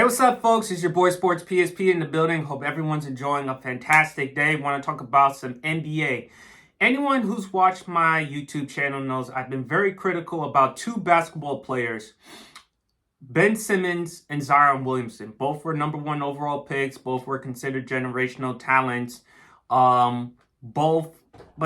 Hey, what's up, folks? It's your boy Sports PSP in the building. Hope everyone's enjoying a fantastic day. Want to talk about some NBA. Anyone who's watched my YouTube channel knows I've been very critical about two basketball players, Ben Simmons and Zion Williamson. Both were number one overall picks. Both were considered generational talents. But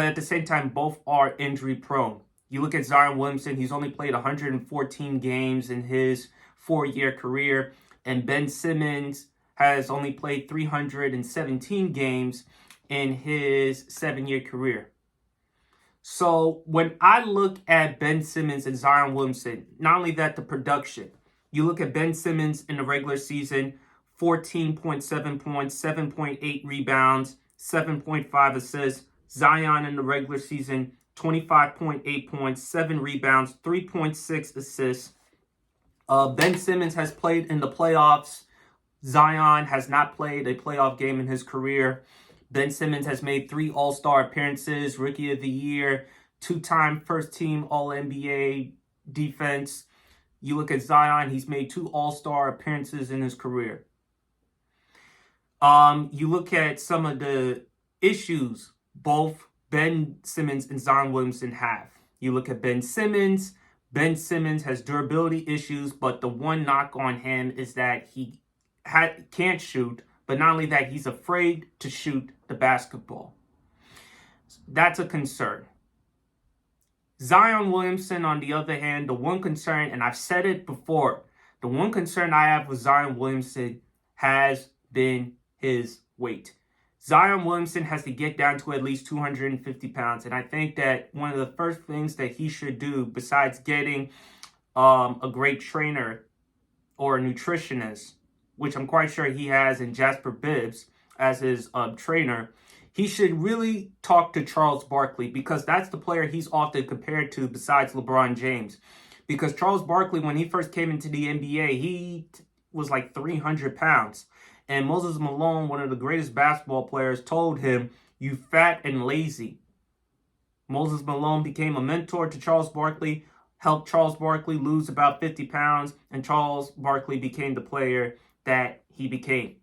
at the same time, both are injury prone. You look at Zion Williamson, he's only played 114 games in his 4-year career. And Ben Simmons has only played 317 games in his 7-year career. So when I look at Ben Simmons and Zion Williamson, not only that, the production. You look at Ben Simmons in the regular season, 14.7 points, 7.8 rebounds, 7.5 assists. Zion in the regular season, 25.8 points, 7 rebounds, 3.6 assists. Ben Simmons has played in the playoffs. Zion has not played a playoff game in his career. Ben Simmons has made 3 All-Star appearances, Rookie of the Year, 2-time first-team All-NBA defense. You look at Zion, he's made 2 All-Star appearances in his career. You look at some of the issues both Ben Simmons and Zion Williamson have. You look at Ben Simmons has durability issues, but the one knock on him is that he can't shoot, but not only that, he's afraid to shoot the basketball. That's a concern. Zion Williamson, on the other hand, the one concern, and I've said it before, the one concern I have with Zion Williamson has been his weight. Zion Williamson has to get down to at least 250 pounds. And I think that one of the first things that he should do, besides getting a great trainer or a nutritionist, which I'm quite sure he has in Jasper Bibbs as his trainer, he should really talk to Charles Barkley, because that's the player he's often compared to besides LeBron James. Because Charles Barkley, when he first came into the NBA, he was like 300 pounds. And Moses Malone, one of the greatest basketball players, told him, "You fat and lazy." Moses Malone became a mentor to Charles Barkley, helped Charles Barkley lose about 50 pounds, and Charles Barkley became the player that he became.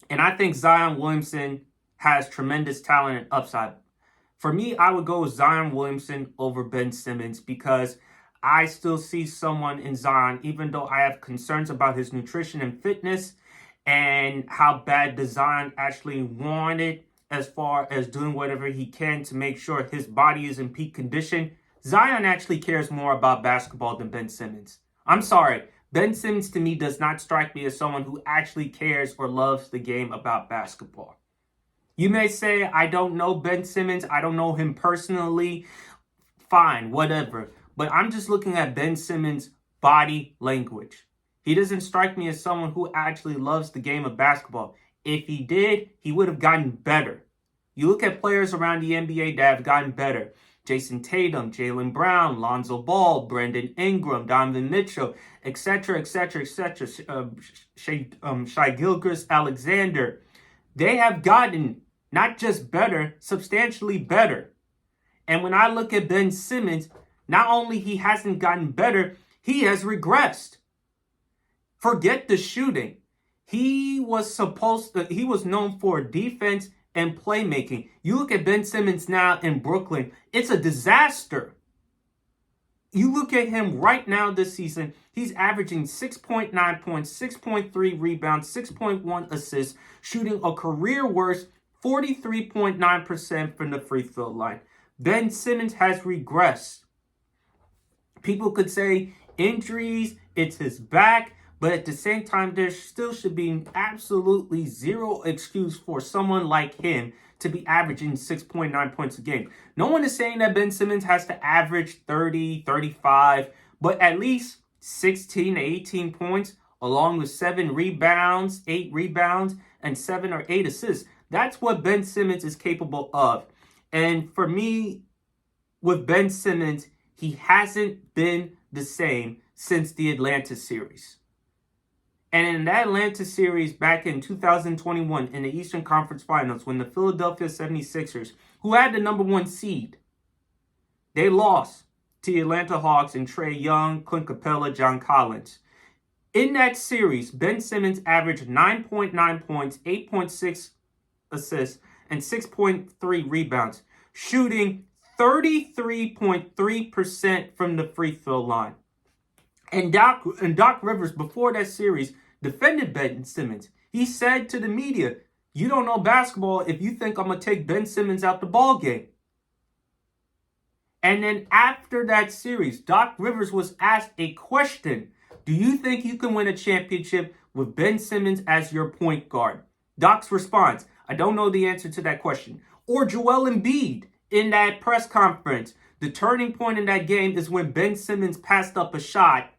And I think Zion Williamson has tremendous talent and upside. For me, I would go with Zion Williamson over Ben Simmons, because I still see someone in Zion, even though I have concerns about his nutrition and fitness and how bad Zion actually wanted as far as doing whatever he can to make sure his body is in peak condition. Zion actually cares more about basketball than Ben Simmons. I'm sorry. Ben Simmons to me does not strike me as someone who actually cares or loves the game about basketball. You may say, I don't know Ben Simmons. I don't know him personally. Fine, whatever. But I'm just looking at Ben Simmons' body language. He doesn't strike me as someone who actually loves the game of basketball. If he did, he would have gotten better. You look at players around the NBA that have gotten better. Jason Tatum, Jaylen Brown, Lonzo Ball, Brandon Ingram, Donovan Mitchell, etc., etc., etc., Shai Gilgeous-Alexander. They have gotten not just better, substantially better. And when I look at Ben Simmons, not only he hasn't gotten better, he has regressed. Forget the shooting. He was known for defense and playmaking. You look at Ben Simmons now in Brooklyn, it's a disaster. You look at him right now this season, he's averaging 6.9 points, 6.3 rebounds, 6.1 assists, shooting a career worst 43.9% from the free throw line. Ben Simmons has regressed. People could say injuries, it's his back, but at the same time, there still should be absolutely zero excuse for someone like him to be averaging 6.9 points a game. No one is saying that Ben Simmons has to average 30, 35, but at least 16 to 18 points, along with 7 rebounds, 8 rebounds, and 7 or 8 assists. That's what Ben Simmons is capable of. And for me, with Ben Simmons, he hasn't been the same since the Atlanta series. And in that Atlanta series back in 2021 in the Eastern Conference Finals, when the Philadelphia 76ers, who had the number 1 seed, they lost to the Atlanta Hawks and Trae Young, Clint Capella, John Collins. In that series, Ben Simmons averaged 9.9 points, 8.6 assists, and 6.3 rebounds, shooting 33.3% from the free throw line. And Doc Rivers, before that series, defended Ben Simmons. He said to the media, "You don't know basketball if you think I'm going to take Ben Simmons out the ball game." And then after that series, Doc Rivers was asked a question. Do you think you can win a championship with Ben Simmons as your point guard? Doc's response, I don't know the answer to that question. Or Joel Embiid in that press conference. The turning point in that game is when Ben Simmons passed up a shot,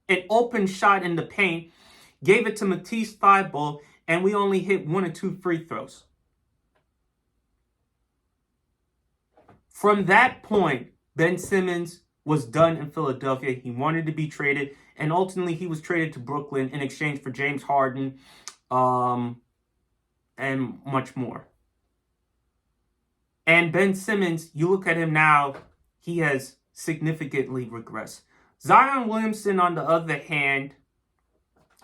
an open shot in the paint, gave it to Matisse Thybulle, and we only hit 1 or 2 free throws. From that point, Ben Simmons was done in Philadelphia. He wanted to be traded, and ultimately he was traded to Brooklyn in exchange for James Harden and much more. And Ben Simmons, you look at him now, he has significantly regressed. Zion Williamson, on the other hand,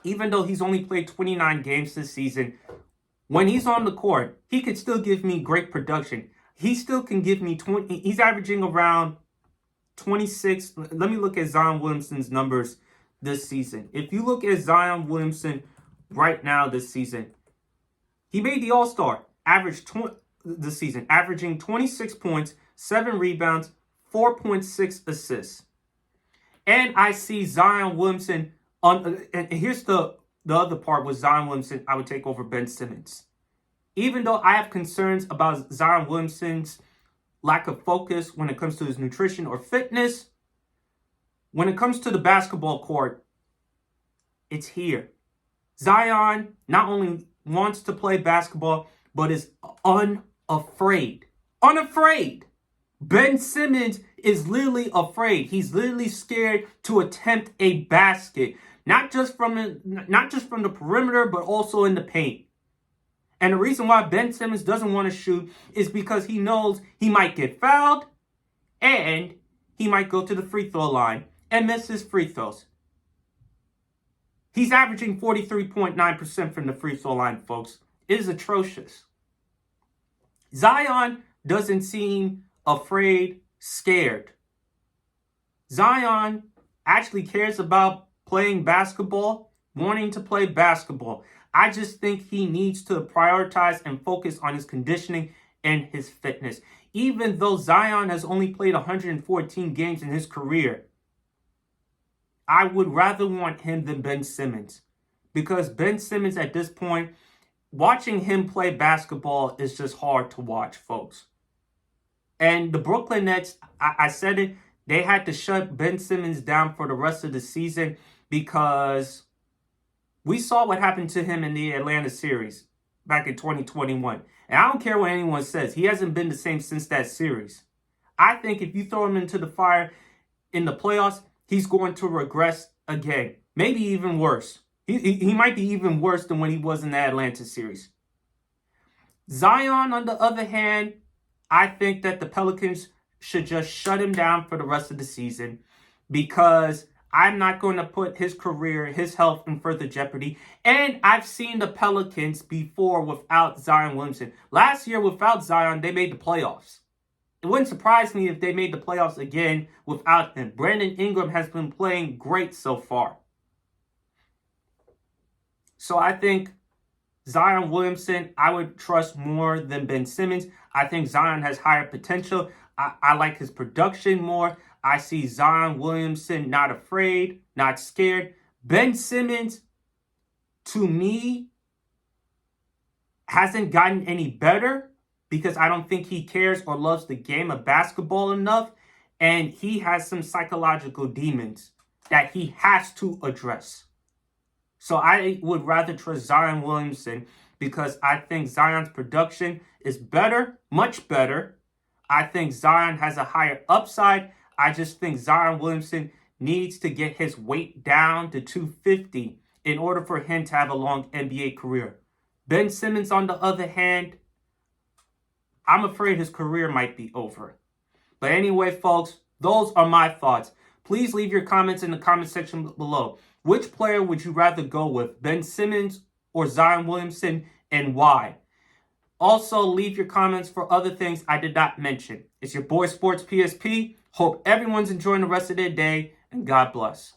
even though he's only played 29 games this season, when he's on the court, he could still give me great production. He still can give me 20. He's averaging around 26. Let me look at Zion Williamson's numbers this season. If you look at Zion Williamson right now this season, he made the All-Star, this season, averaging 26 points, 7 rebounds, 4.6 assists. And I see Zion Williamson and here's the other part with Zion Williamson, I would take over Ben Simmons. Even though I have concerns about Zion Williamson's lack of focus when it comes to his nutrition or fitness, when it comes to the basketball court, it's here. Zion not only wants to play basketball, but is unafraid. Unafraid. Ben Simmons is literally afraid. He's literally scared to attempt a basket. Not just from the perimeter, but also in the paint. And the reason why Ben Simmons doesn't want to shoot is because he knows he might get fouled and he might go to the free throw line and miss his free throws. He's averaging 43.9% from the free throw line, folks. It is atrocious. Zion doesn't seem afraid, scared. Zion actually cares about playing basketball, wanting to play basketball. I just think he needs to prioritize and focus on his conditioning and his fitness. Even though Zion has only played 114 games in his career, I would rather want him than Ben Simmons. Because Ben Simmons at this point, watching him play basketball is just hard to watch, folks. And the Brooklyn Nets, I said it, they had to shut Ben Simmons down for the rest of the season because we saw what happened to him in the Atlanta series back in 2021. And I don't care what anyone says. He hasn't been the same since that series. I think if you throw him into the fire in the playoffs, he's going to regress again. Maybe even worse. He might be even worse than when he was in the Atlanta series. Zion, on the other hand, I think that the Pelicans should just shut him down for the rest of the season because I'm not going to put his career, his health in further jeopardy. And I've seen the Pelicans before without Zion Williamson. Last year, without Zion, they made the playoffs. It wouldn't surprise me if they made the playoffs again without him. Brandon Ingram has been playing great so far. So I think Zion Williamson, I would trust more than Ben Simmons. I think Zion has higher potential. I like his production more. I see Zion Williamson not afraid, not scared. Ben Simmons, to me, hasn't gotten any better because I don't think he cares or loves the game of basketball enough. And he has some psychological demons that he has to address. So I would rather trust Zion Williamson because I think Zion's production is better, much better. I think Zion has a higher upside. I just think Zion Williamson needs to get his weight down to 250 in order for him to have a long NBA career. Ben Simmons, on the other hand, I'm afraid his career might be over. But anyway, folks, those are my thoughts. Please leave your comments in the comment section below. Which player would you rather go with, Ben Simmons or Zion Williamson, and why? Also, leave your comments for other things I did not mention. It's your boy Sports PSP. Hope everyone's enjoying the rest of their day, and God bless.